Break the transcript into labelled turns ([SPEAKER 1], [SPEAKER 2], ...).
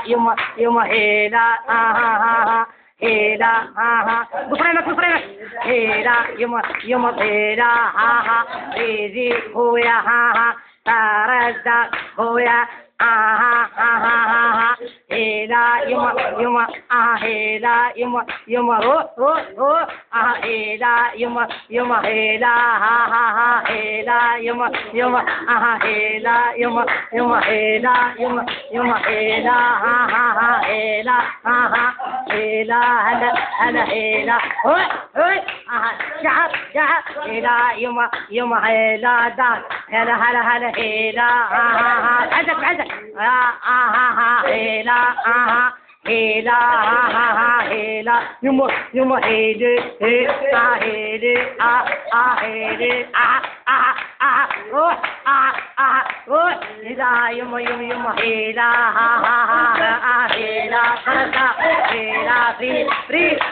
[SPEAKER 1] يما هيلا ها ها هيلا ها بفريمك هيلا يما هيلا ها ريزي خويا ها ترزق خويا هيلا يما هيلا يما رو هيلا يما هيلا هيلا يما هيلا يما هيلا يما هيلا هيلا هيلا هلا هيلا هوي شعر هيلا يما هيلا دار هلا هيلا عندك هيلا هيلا هيلا يما هيلي هيلي هيلي روح روح هيلا يما هيلا هيلا خرجا هيلا ريد